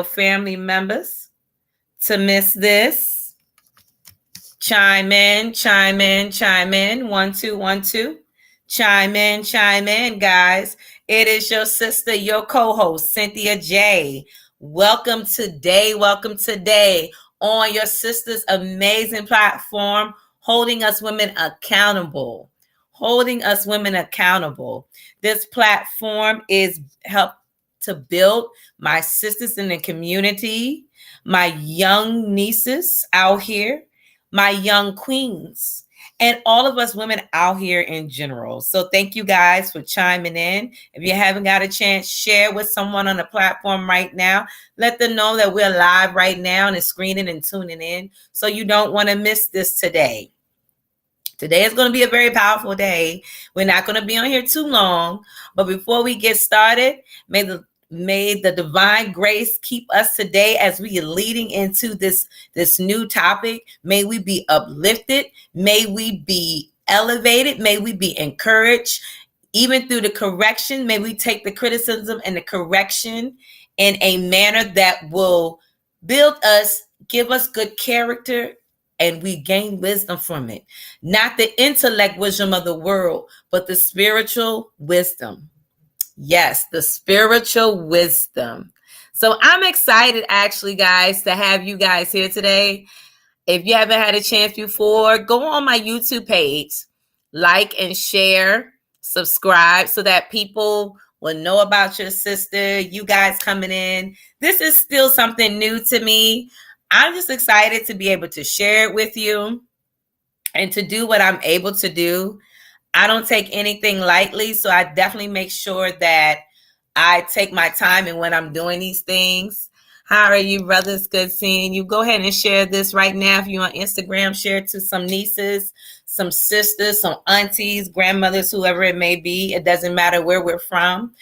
Family members to miss this. Chime in, chime in, chime in. 1 2 1 2. Chime in, guys. It is your sister, your co-host, Cynthia J. Welcome today on your sister's amazing platform, holding us women accountable. This platform is help to build my sisters in the community, my young nieces out here, my young queens, and all of us women out here in general. So thank you guys for chiming in. If you haven't got a chance, share with someone on the platform right now. Let them know that we're live right now and screening and tuning in. So you don't want to miss this today. Today is going to be a very powerful day. We're not going to be on here too long, but before we get started, may the divine grace keep us today as we are leading into this new topic. May we be uplifted. May we be elevated. May we be encouraged. Even through the correction, may we take the criticism and the correction in a manner that will build us, give us good character, and we gain wisdom from it. Not the intellect wisdom of the world, but the spiritual wisdom. Yes, the spiritual wisdom. So I'm excited, actually, guys, to have you guys here today. If you haven't had a chance before, go on my YouTube page, like and share, subscribe so that people will know about your sister, you guys coming in. This is still something new to me. I'm just excited to be able to share it with you and to do what I'm able to do. I don't take anything lightly, so I definitely make sure that I take my time in when I'm doing these things. How are you, brothers? Good seeing you. Go ahead and share this right now. If you're on Instagram, share it to some nieces, some sisters, some aunties, grandmothers, whoever it may be. It doesn't matter where we're from.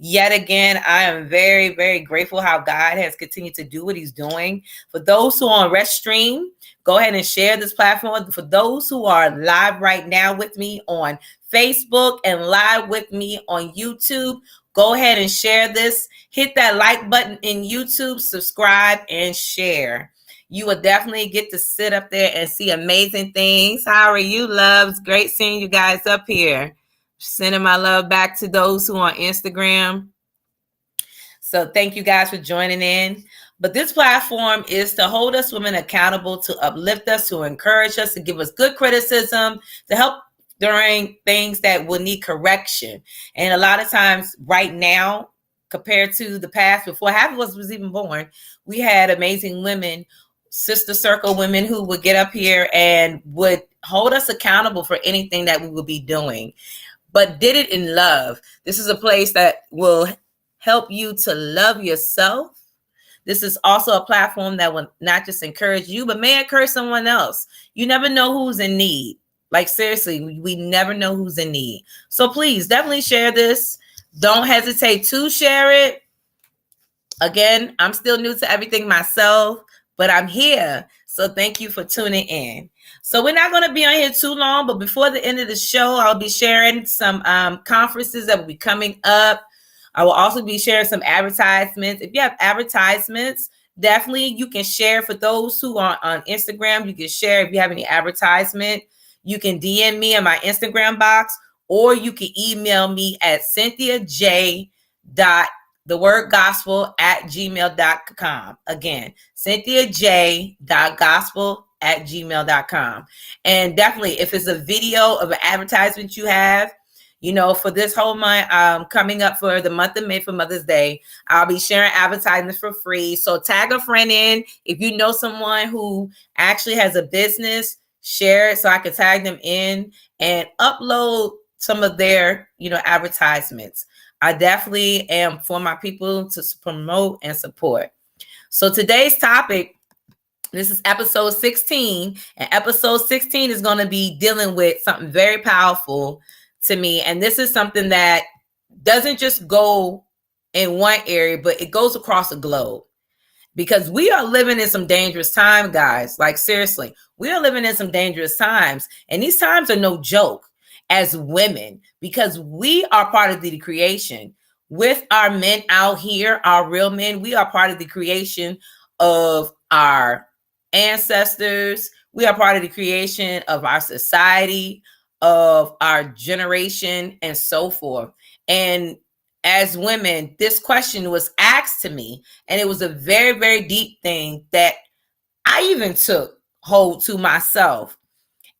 Yet again, I am very, very grateful how God has continued to do what he's doing. For those who are on Restream, go ahead and share this platform. For those who are live right now with me on Facebook and live with me on YouTube, go ahead and share this. Hit that like button in YouTube, subscribe, and share. You will definitely get to sit up there and see amazing things. How are you, loves? Great seeing you guys up here. Sending my love back to those who are on Instagram. So thank you guys for joining in. But this platform is to hold us women accountable, to uplift us, to encourage us, to give us good criticism, to help during things that will need correction. And a lot of times right now, compared to the past, before half of us was even born, we had amazing women, sister circle women who would get up here and would hold us accountable for anything that we would be doing, but did it in love. This is a place that will help you to love yourself. This is also a platform that will not just encourage you, but may encourage someone else. You never know who's in need. Like, seriously, we never know who's in need. So please, definitely share this. Don't hesitate to share it. Again, I'm still new to everything myself, but I'm here. So thank you for tuning in. So we're not going to be on here too long, but before the end of the show, I'll be sharing some conferences that will be coming up. I will also be sharing some advertisements. If you have advertisements, definitely you can share. For those who are on Instagram, you can share. If you have any advertisement, you can DM me in my Instagram box, or you can email me at cynthiajgospel@gmail.com. Again, cynthiaj.gospel@gmail.com. And definitely, if it's a video of an advertisement you have, for this whole month, coming up for the month of May for Mother's Day, I'll be sharing advertisements for free. So tag a friend in. If you know someone who actually has a business, share it so I can tag them in and upload some of their, advertisements. I definitely am for my people to promote and support. So today's topic, this is episode 16, and episode 16 is going to be dealing with something very powerful to me. And this is something that doesn't just go in one area, but it goes across the globe. Because we are living in some dangerous times, guys. Like, seriously, we are living in some dangerous times. And these times are no joke as women, because we are part of the creation. With our men out here, our real men, we are part of the creation of our ancestors. We are part of the creation of our society, of our generation, and so forth. And as women, this question was asked to me, and it was a very, very deep thing that I even took hold to myself.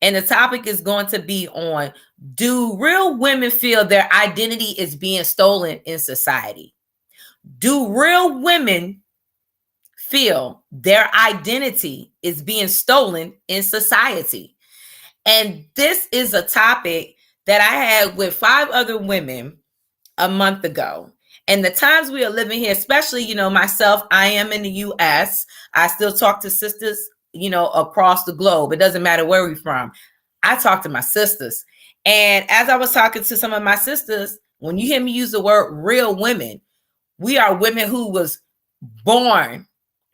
And the topic is going to be on, do real women feel their identity is being stolen in society? Do real women feel their identity is being stolen in society? And this is a topic that I had with 5 other women a month ago. And the times we are living here, especially, myself, I am in the U.S. I still talk to sisters, across the globe. It doesn't matter where we're from. I talk to my sisters. And as I was talking to some of my sisters, when you hear me use the word real women, we are women who was born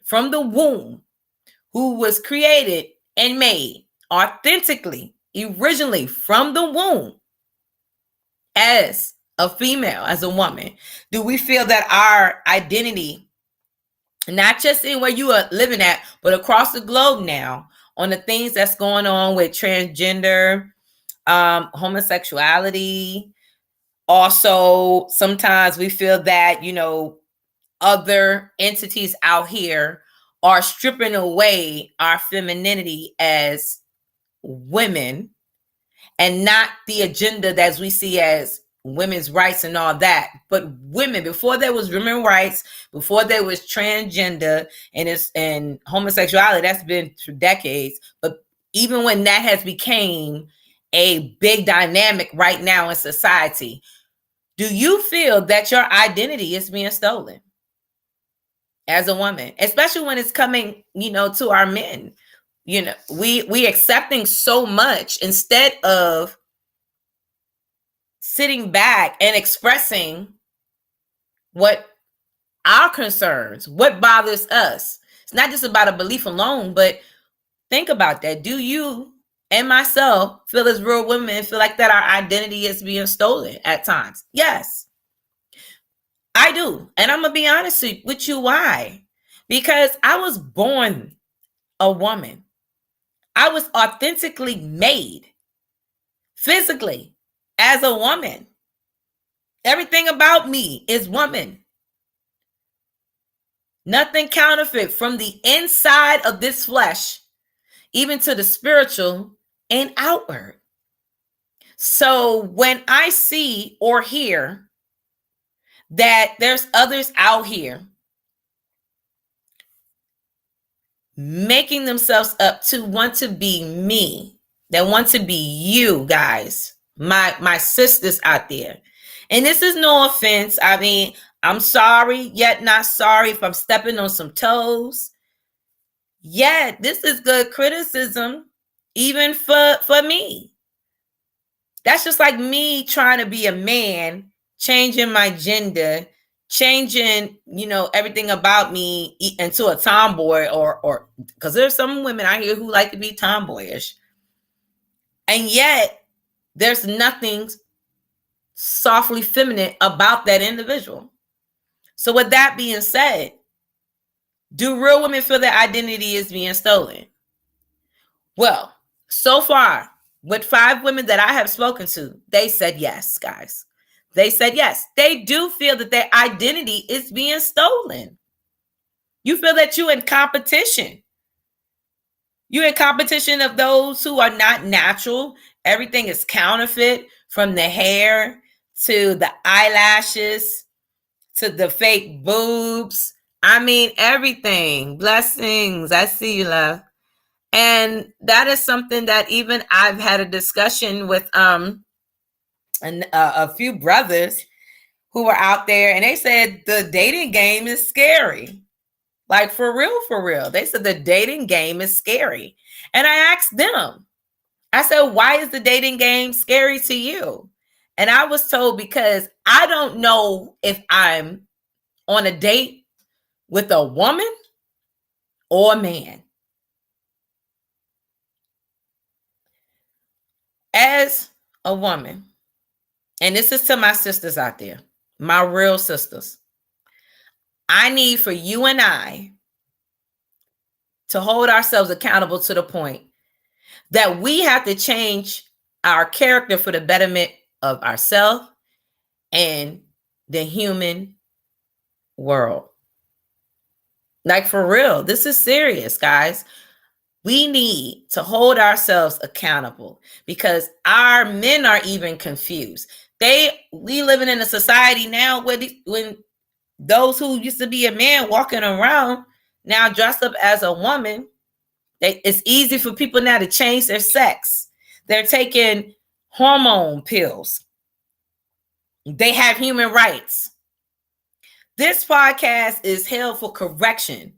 from the womb, who was created and made authentically, originally from the womb as a female, as a woman. Do we feel that our identity, not just in where you are living at, but across the globe now, on the things that's going on with transgender, homosexuality, also sometimes we feel that, other entities out here are stripping away our femininity as women, and not the agenda that we see as women's rights and all that, but women, before there was women's rights, before there was transgender and homosexuality, that's been for decades. But even when that has became a big dynamic right now in society, do you feel that your identity is being stolen as a woman, especially when it's coming, to our men? We accepting so much instead of sitting back and expressing what our concerns, what bothers us. It's not just about a belief alone, but think about that. Do you and myself feel as real women feel like that our identity is being stolen at times? Yes, I do. And I'm going to be honest with you. Why? Because I was born a woman. I was authentically made physically as a woman. Everything about me is woman. Nothing counterfeit, from the inside of this flesh, even to the spiritual and outward. So when I see or hear that there's others out here making themselves up to want to be me, that want to be you guys, my sisters out there. And this is no offense. I mean, I'm sorry, yet not sorry if I'm stepping on some toes. Yet this is good criticism, even for me. That's just like me trying to be a man, changing my gender, changing, everything about me into a tomboy, or because there's some women out here who like to be tomboyish. And yet there's nothing softly feminine about that individual. So with that being said, do real women feel their identity is being stolen? Well, so far, with 5 women that I have spoken to, they said yes, guys. They said yes. They do feel that their identity is being stolen. You feel that you're in competition. You're in competition of those who are not natural. Everything is counterfeit, from the hair to the eyelashes to the fake boobs. I mean, everything. Blessings. I see you, love. And that is something that even I've had a discussion with a few brothers who were out there, and they said the dating game is scary. Like, for real. They said the dating game is scary. And I asked them, I said, why is the dating game scary to you? And I was told, because I don't know if I'm on a date with a woman or a man. As a woman, and this is to my sisters out there, my real sisters, I need for you and I to hold ourselves accountable to the point that we have to change our character for the betterment of ourselves and the human world. Like, for real, this is serious, guys. We need to hold ourselves accountable, because our men are even confused. We living in a society now where when those who used to be a man walking around now dressed up as a woman, it's easy for people now to change their sex. They're taking hormone pills. They have human rights. This podcast is held for correction.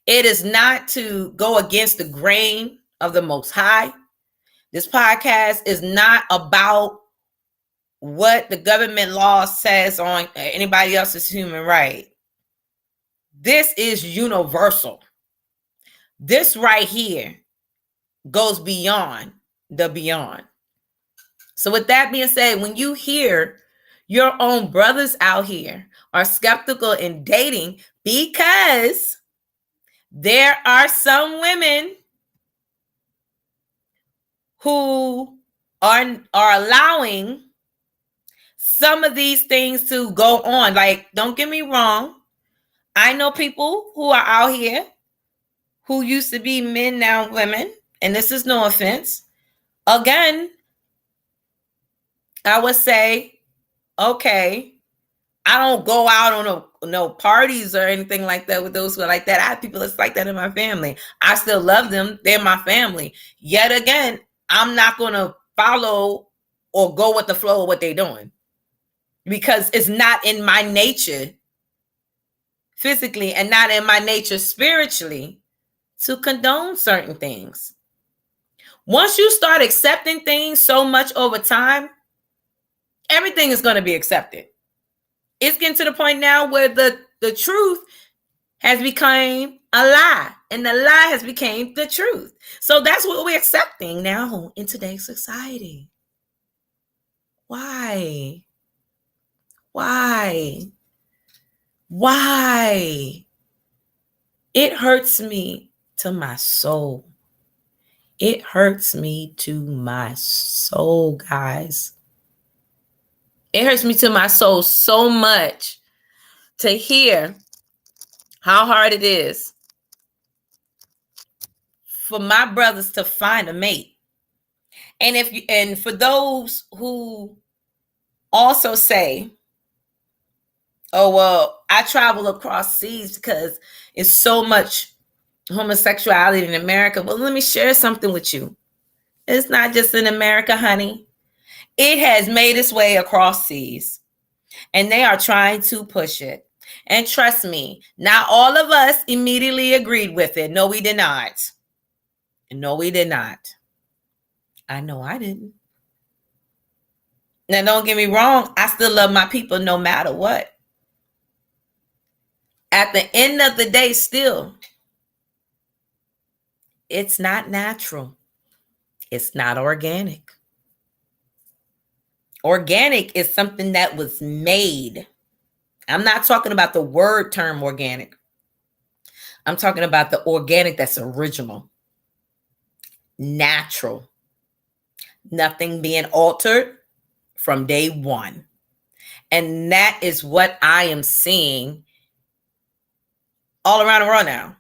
It is not to go against the grain of the Most High. This podcast is not about what the government law says on anybody else's human right. This is universal. This right here goes beyond the beyond. So with that being said, when you hear your own brothers out here are skeptical in dating because there are some women who are allowing some of these things to go on. Like, don't get me wrong. I know people who are out here who used to be men, now women, and this is no offense. Again, I would say, okay, I don't go out on no parties or anything like that with those who are like that. I have people that's like that in my family. I still love them. They're my family. Yet again, I'm not going to follow or go with the flow of what they're doing because it's not in my nature physically and not in my nature spiritually to condone certain things. Once you start accepting things so much over time, everything is going to be accepted. It's getting to the point now where the truth has become a lie and the lie has become the truth. So that's what we're accepting now in today's society. Why? It hurts me to my soul. It hurts me to my soul, guys. It hurts me to my soul so much to hear how hard it is for my brothers to find a mate. And for those who also say, oh, well, I travel across seas because it's so much homosexuality in America. Well, let me share something with you. It's not just in America, honey. It has made its way across seas, and they are trying to push it. And trust me, not all of us immediately agreed with it. No, we did not. No, we did not. I know I didn't. Now, don't get me wrong. I still love my people no matter what. At the end of the day, still, it's not natural. It's not organic. Organic is something that was made. I'm not talking about the word term organic. I'm talking about the organic that's original, natural, nothing being altered from day one. And that is what I am seeing all around the world now,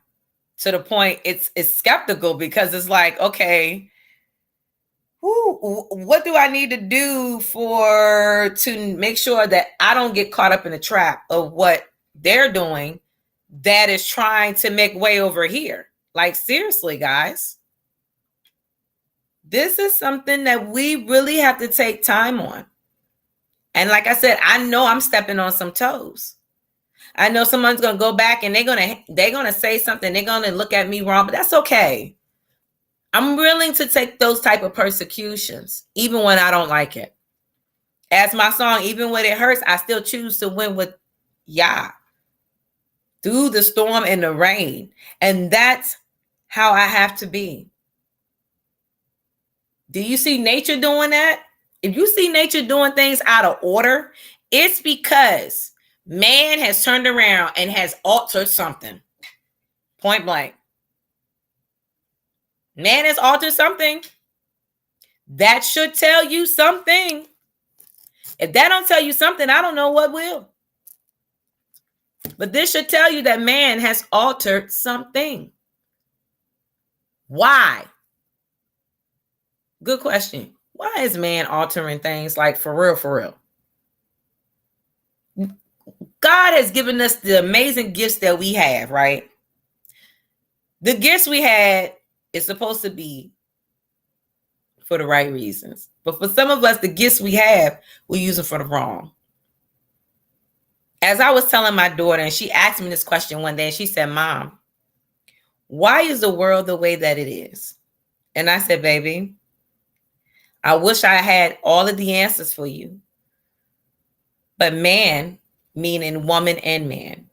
to the point it's skeptical because it's like, okay, what do I need to do to make sure that I don't get caught up in the trap of what they're doing that is trying to make way over here? Like, seriously, guys, this is something that we really have to take time on. And like I said, I know I'm stepping on some toes. I know someone's going to go back and they're going to say something. They're going to look at me wrong, but that's okay. I'm willing to take those type of persecutions, even when I don't like it. As my song, even when it hurts, I still choose to win with Yah through the storm and the rain. And that's how I have to be. Do you see nature doing that? If you see nature doing things out of order, it's because man has turned around and has altered something. Point blank. Man has altered something. That should tell you something. If that don't tell you something, I don't know what will. But this should tell you that man has altered something. Why? Good question. Why is man altering things? Like, for real, for real? God has given us the amazing gifts that we have, right? The gifts we had is supposed to be for the right reasons. But for some of us, the gifts we have, we use them for the wrong. As I was telling my daughter, and she asked me this question one day, and she said, Mom, why is the world the way that it is? And I said, baby, I wish I had all of the answers for you. But man, meaning woman and man,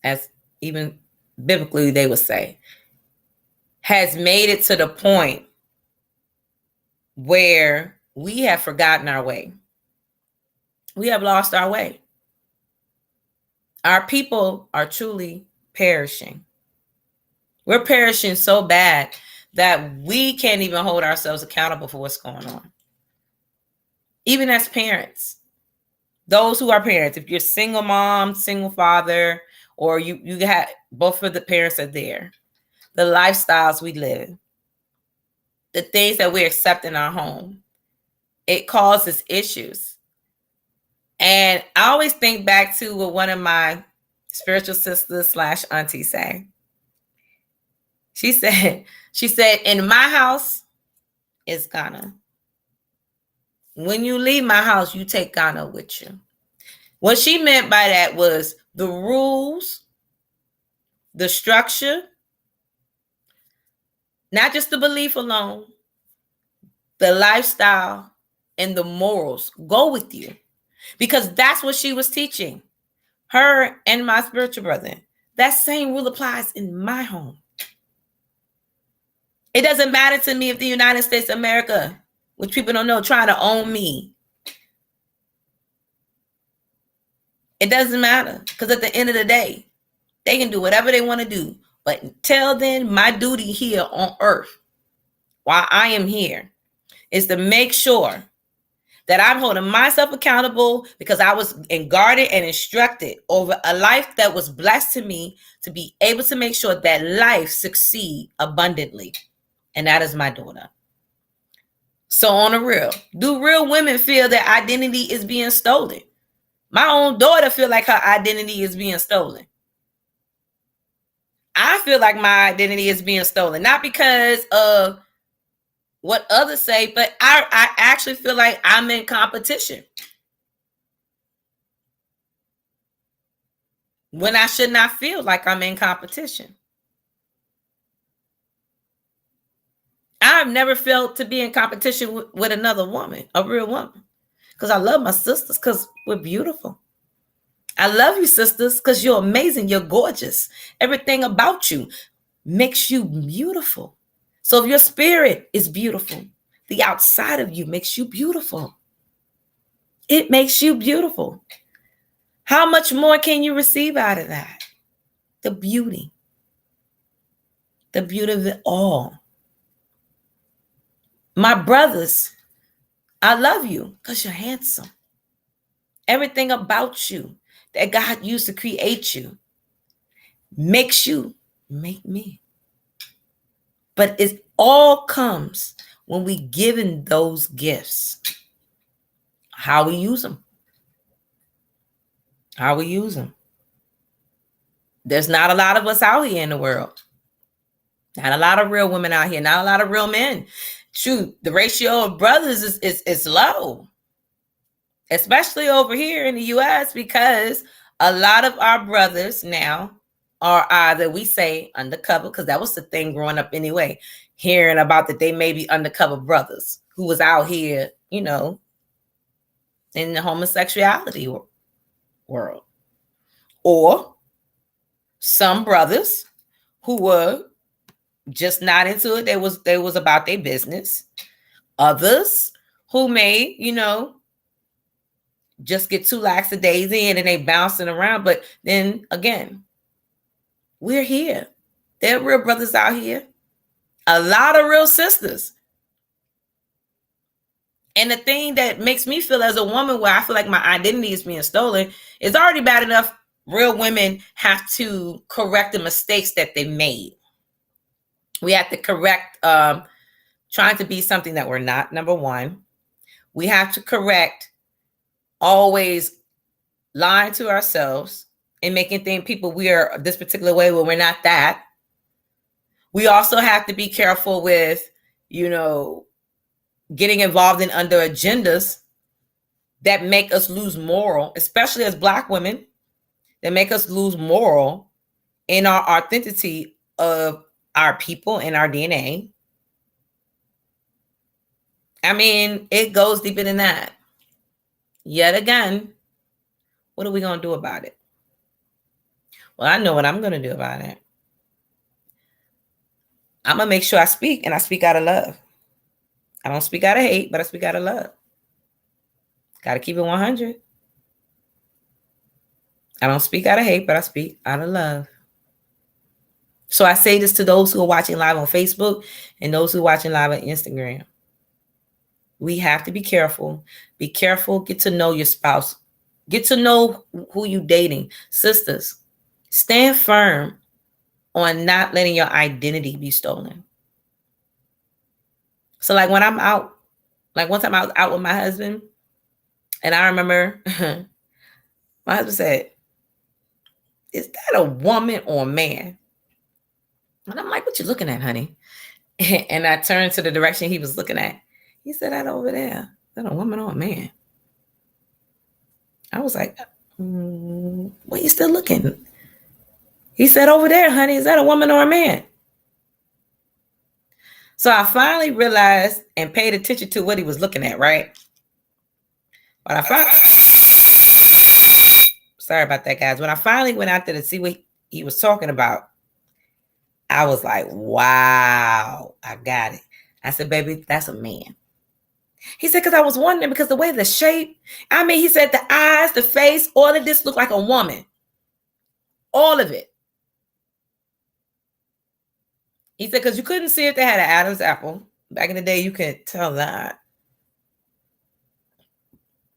as even biblically they would say, has made it to the point where we have forgotten our way. We have lost our way. Our people are truly perishing. We're perishing so bad that we can't even hold ourselves accountable for what's going on. Even as parents, those who are parents, if you're single mom, single father, or you have both of the parents are there, the lifestyles we live, the things that we accept in our home, it causes issues. And I always think back to what one of my spiritual sisters / aunties say. She said, in my house is Ghana. When you leave my house, you take Ghana with you. What she meant by that was the rules, the structure, not just the belief alone, the lifestyle and the morals go with you. Because that's what she was teaching. Her and my spiritual brother. That same rule applies in my home. It doesn't matter to me if the United States of America, which people don't know, trying to own me. It doesn't matter. Because at the end of the day, they can do whatever they want to do. But until then, my duty here on earth, while I am here, is to make sure that I'm holding myself accountable because I was guarded and instructed over a life that was blessed to me to be able to make sure that life succeed abundantly. And that is my daughter. So on the real, do real women feel that identity is being stolen? My own daughter feel like her identity is being stolen. I feel like my identity is being stolen, not because of what others say, but I actually feel like I'm in competition when I should not feel like I'm in competition. I've never felt to be in competition with another woman, a real woman, because I love my sisters because we're beautiful. I love you, sisters, because you're amazing. You're gorgeous. Everything about you makes you beautiful. So if your spirit is beautiful, the outside of you makes you beautiful. It makes you beautiful. How much more can you receive out of that? The beauty. The beauty of it all. My brothers, I love you because you're handsome. Everything about you that God used to create you makes you make me. But it all comes when we given those gifts. How we use them. How we use them. There's not a lot of us out here in the world. Not a lot of real women out here. Not a lot of real men. Shoot, the ratio of brothers is low. Especially over here in the U.S. because a lot of our brothers now are either, we say, undercover, because that was the thing growing up anyway, hearing about that they may be undercover brothers who was out here, in the homosexuality world. Or some brothers who were just not into it. They was about their business. Others who may, just get 2 lakhs a days in and they bouncing around. But then again, we're here. There are real brothers out here. A lot of real sisters. And the thing that makes me feel as a woman where I feel like my identity is being stolen, it's already bad enough real women have to correct the mistakes that they made. We have to correct trying to be something that we're not, number one. We have to correct always lying to ourselves and making people we are this particular way when we're not that. We also have to be careful with, getting involved in under agendas that make us lose moral, especially as Black women, that make us lose moral in our authenticity of our people and our DNA. I mean, it goes deeper than that. Yet again, what are we going to do about it? Well, I know what I'm going to do about it. I'm going to make sure I speak, and I speak out of love. I don't speak out of hate, but I speak out of love. Got to keep it 100. I don't speak out of hate, but I speak out of love. So I say this to those who are watching live on Facebook and those who are watching live on Instagram. We have to be careful. Be careful. Get to know your spouse. Get to know who you're dating. Sisters, stand firm on not letting your identity be stolen. So like when I'm out, like one time I was out with my husband, and I remember my husband said, "Is that a woman or a man?" And I'm like, "What you looking at, honey?" And I turned to the direction he was looking at. He said, "That over there, is that a woman or a man?" I was like, "Why you still looking?" He said, "Over there, honey, is that a woman or a man?" So I finally realized and paid attention to what he was looking at, right? But I finally, sorry about that, guys. When I finally went out there to see what he was talking about, I was like, wow, I got it. I said, "Baby, that's a man." He said, "Because I was wondering, because the way the shape, I mean," he said, "the eyes, the face, all of this looked like a woman. All of it." He said, "Because you couldn't see if they had an Adam's apple. Back in the day, you could tell that.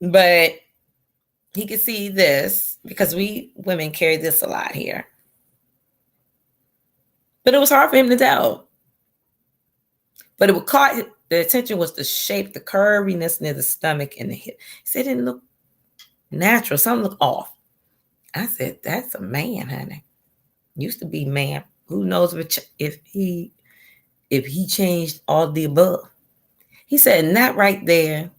But he could see this because we women carry this a lot here. But it was hard for him to tell. But it would caught the attention was the shape, the curviness near the stomach and the hip. He said it didn't look natural. Something looked off." I said, "That's a man, honey. Used to be man. Who knows if he changed all the above." He said, "And that right there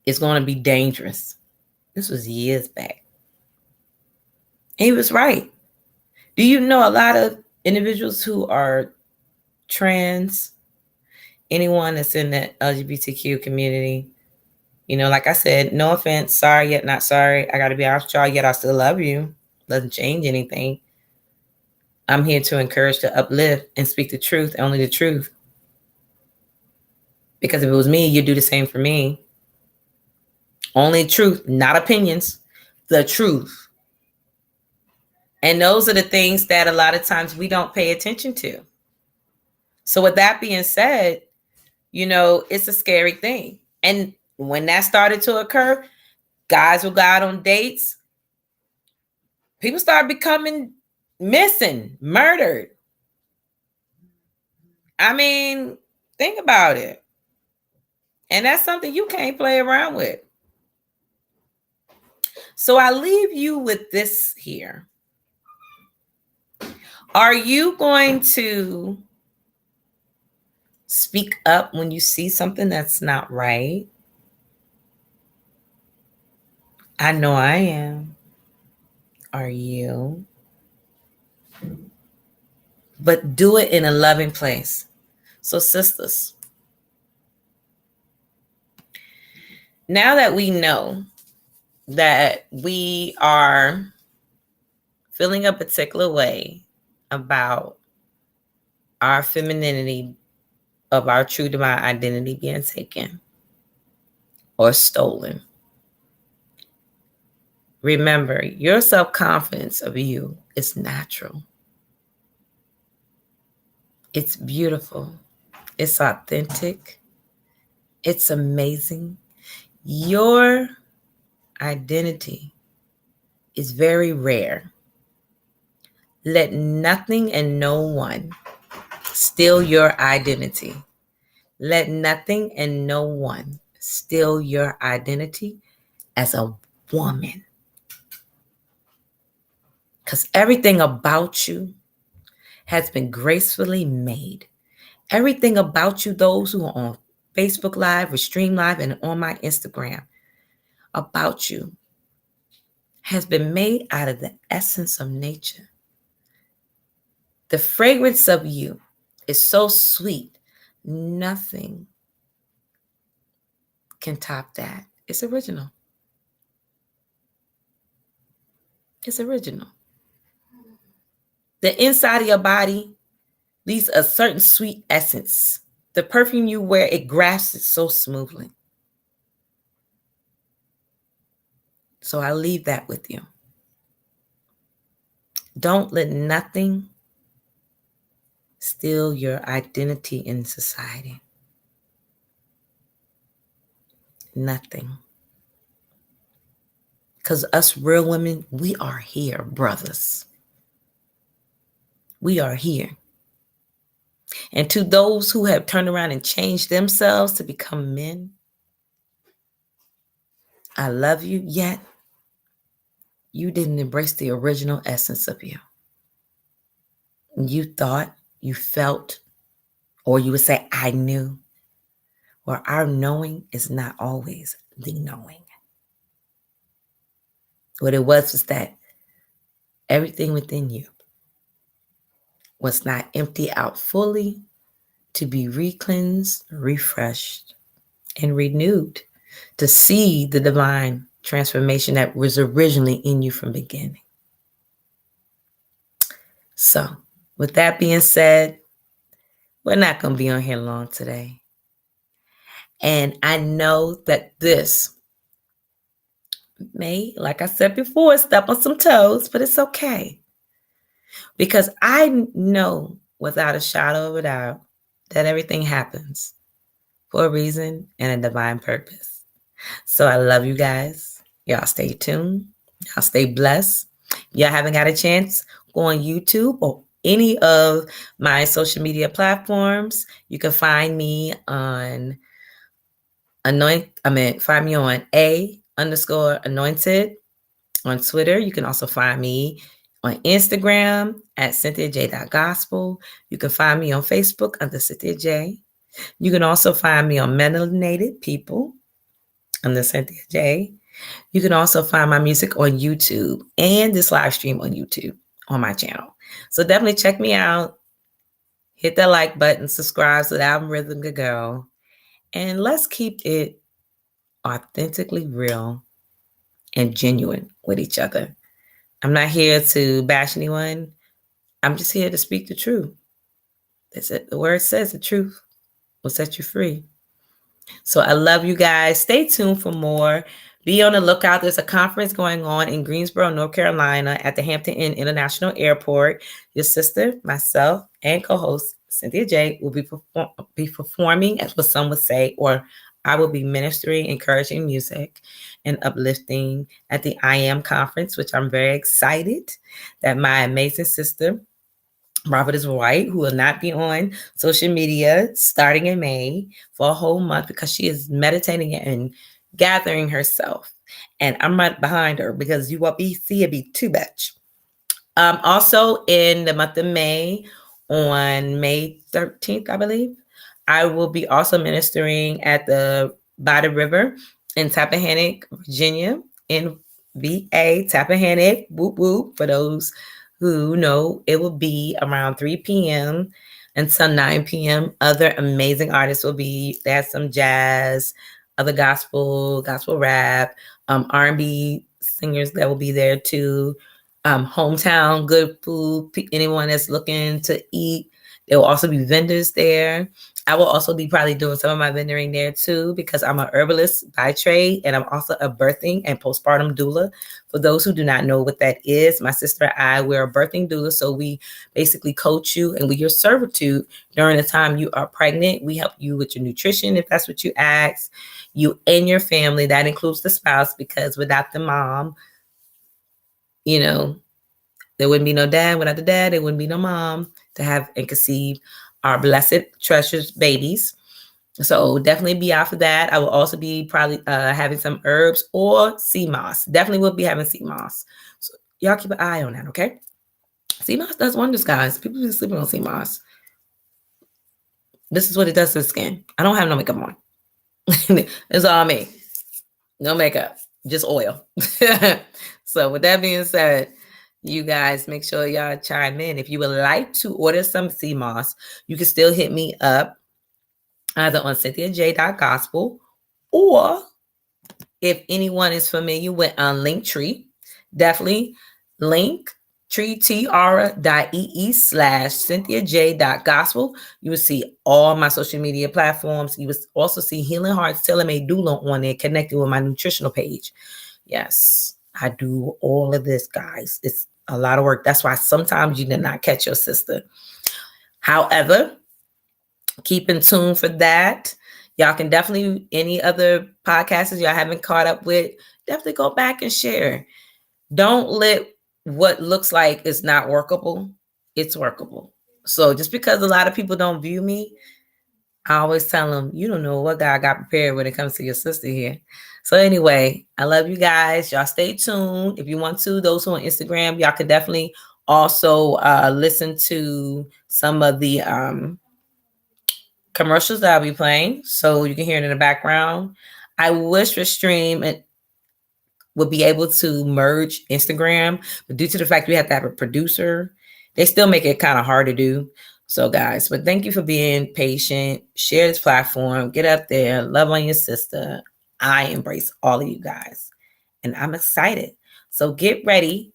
is going to be dangerous." This was years back. And he was right. Do you know a lot of individuals who are trans, anyone that's in the LGBTQ community? You know, like I said, no offense, sorry yet not sorry. I got to be honest with y'all, yet I still love you. Doesn't change anything. I'm here to encourage, to uplift, and speak the truth, only the truth. Because if it was me, you'd do the same for me. Only truth, not opinions, the truth. And those are the things that a lot of times we don't pay attention to. So with that being said, you know, it's a scary thing. And when that started to occur, guys will go out on dates. People start becoming missing, murdered. I mean, think about it. And that's something you can't play around with. So I leave you with this here. Are you going to speak up when you see something that's not right? I know I am. Are you? But do it in a loving place. So, sisters, now that we know that we are feeling a particular way about our femininity, of our true divine identity being taken or stolen, remember, your self-confidence of you is natural. It's beautiful. It's authentic. It's amazing. Your identity is very rare. Let nothing and no one steal your identity. Let nothing and no one steal your identity as a woman. Because everything about you has been gracefully made. Everything about you, those who are on Facebook Live or Stream Live and on my Instagram, about you has been made out of the essence of nature. The fragrance of you is so sweet. Nothing can top that. It's original. It's original. The inside of your body leaves a certain sweet essence. The perfume you wear, it grasps it so smoothly. So I leave that with you. Don't let nothing steal your identity in society. Nothing. Because us real women, we are here, brothers. We are here. And to those who have turned around and changed themselves to become men, I love you, yet you didn't embrace the original essence of you. You thought, you felt, or you would say, I knew. Well, our knowing is not always the knowing. What it was that everything within you was not empty out fully to be re-cleansed, refreshed, and renewed to see the divine transformation that was originally in you from the beginning. So, with that being said, we're not going to be on here long today. And I know that this may, like I said before, step on some toes, but it's okay. Because I know without a shadow of a doubt that everything happens for a reason and a divine purpose. So I love you guys. Y'all stay tuned. Y'all stay blessed. If y'all haven't got a chance, go on YouTube or any of my social media platforms. You can find me on find me on _anointed on Twitter. You can also find me on Instagram at cynthiajgospel. You can find me on Facebook under Cynthia J. You can also find me on Melanated People under Cynthia J. You can also find my music on YouTube and this live stream on YouTube on my channel. So definitely check me out. Hit that like button, subscribe so the algorithm can go. And let's keep it authentically real and genuine with each other. I'm not here to bash anyone. I'm just here to speak the truth. That's it. The word says the truth will set you free. So I love you guys. Stay tuned for more. Be on the lookout. There's a conference going on in Greensboro, North Carolina at the Hampton Inn International Airport. Your sister, myself, and co-host Cynthia J will be performing, as what some would say, or I will be ministering, encouraging music, and uplifting at the I Am Conference, which I'm very excited that my amazing sister, Prophetess White, who will not be on social media starting in May for a whole month because she is meditating and gathering herself. And I'm right behind her because you won't be too much. Also in the month of May, on May 13th, I believe, I will be also ministering at the by the river in Tappahannock, Virginia, in VA, Tappahannock, whoop whoop, for those who know. It will be around 3 p.m. until 9 p.m. Other amazing artists will be there. Some jazz, other gospel rap, R&B singers that will be there too. Hometown, good food, anyone that's looking to eat. There will also be vendors there. I will also be probably doing some of my vendoring there too, because I'm a herbalist by trade, and I'm also a birthing and postpartum doula. For those who do not know what that is, my sister and I, we're a birthing doula. So we basically coach you and with your servitude during the time you are pregnant. We help you with your nutrition, if that's what you ask, you and your family. That includes the spouse, because without the mom, there wouldn't be no dad. Without the dad, there wouldn't be no mom to have and conceive our blessed, treasures babies. So definitely be out for that. I will also be probably having some herbs or sea moss. Definitely will be having sea moss. So y'all keep an eye on that, okay? Sea moss does wonders, guys. People be sleeping on sea moss. This is what it does to the skin. I don't have no makeup on. It's all me. No makeup, just oil. So with that being said, you guys make sure y'all chime in. If you would like to order some sea moss, you can still hit me up either on cynthiajgospel Or if anyone is familiar with Linktree, definitely linktree.ee/cynthiaj.gospel. You will see all my social media platforms. You will also see Healing Hearts Tailor-Made Doula on there connected with my nutritional page. Yes, I do all of this, guys. It's a lot of work. That's why sometimes you did not catch your sister. However, keep in tune for that. Y'all can definitely, any other podcasts y'all haven't caught up with, definitely go back and share. Don't let what looks like is not workable. It's workable. So just because a lot of people don't view me, I always tell them, you don't know what God got prepared when it comes to your sister here. So anyway, I love you guys. Y'all stay tuned. If you want to, those who on Instagram, y'all can definitely also listen to some of the commercials that I'll be playing, so you can hear it in the background. I wish Restream would be able to merge Instagram, but due to the fact we have to have a producer, they still make it kind of hard to do. So guys, but thank you for being patient. Share this platform, get up there, love on your sister. I embrace all of you guys, and I'm excited. So get ready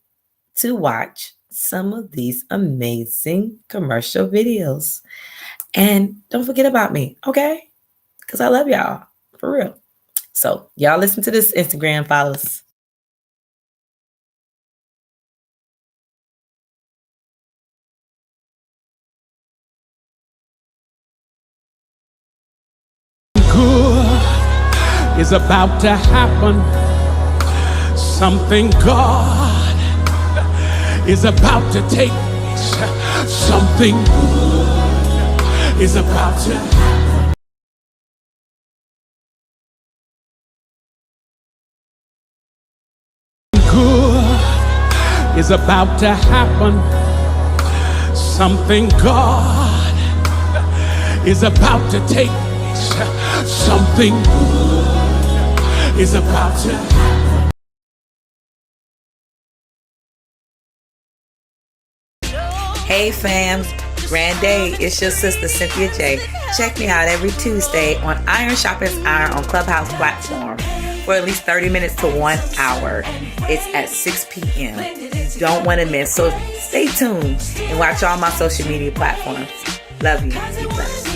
to watch some of these amazing commercial videos. And don't forget about me, okay? Because I love y'all, for real. So y'all listen to this Instagram, follow us. Good is about to happen. Something God is about to take place. Something good is about to happen. Good is about to happen. Something God is about to take place. Something good is about to happen. Hey fams, grand day. It's your sister Cynthia J. Check me out every Tuesday on Iron Sharpens Iron on Clubhouse platform for at least 30 minutes to 1 hour. It's at 6 p.m. You don't want to miss. So stay tuned and watch all my social media platforms. Love you. Be blessed.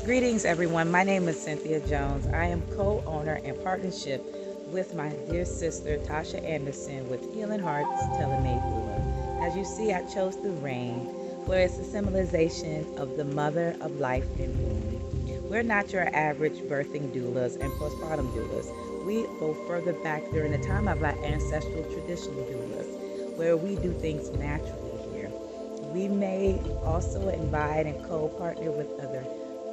Greetings, everyone. My name is Cynthia Jones. I am co-owner in partnership with my dear sister, Tasha Anderson, with Healing Hearts Tailor-Made Doula. As you see, I chose the rain, for it's a symbolization of the mother of life and womb. We're not your average birthing doulas and postpartum doulas. We go further back during the time of our ancestral traditional doulas, where we do things naturally here. We may also invite and co-partner with other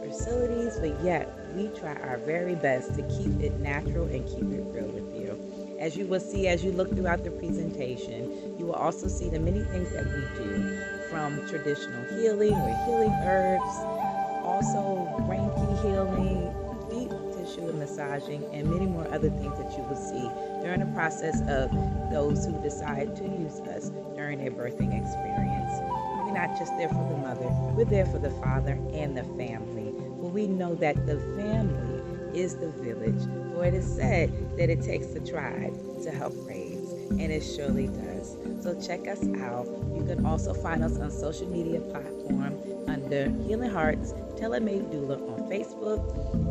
facilities, but yet we try our very best to keep it natural and keep it real with you. As you will see, as you look throughout the presentation, you will also see the many things that we do, from traditional healing with healing herbs, also Reiki healing, deep tissue and massaging, and many more other things that you will see during the process of those who decide to use us during their birthing experience. We're not just there for the mother, we're there for the father and the family. For we know that the family is the village, for it is said that it takes a tribe to help raise, and it surely does. So check us out. You can also find us on social media platform under Healing Hearts Tailor-Made Doula on Facebook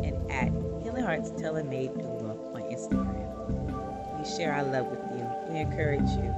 and at Healing Hearts Tailor-Made Doula on Instagram. We share our love with you. We encourage you.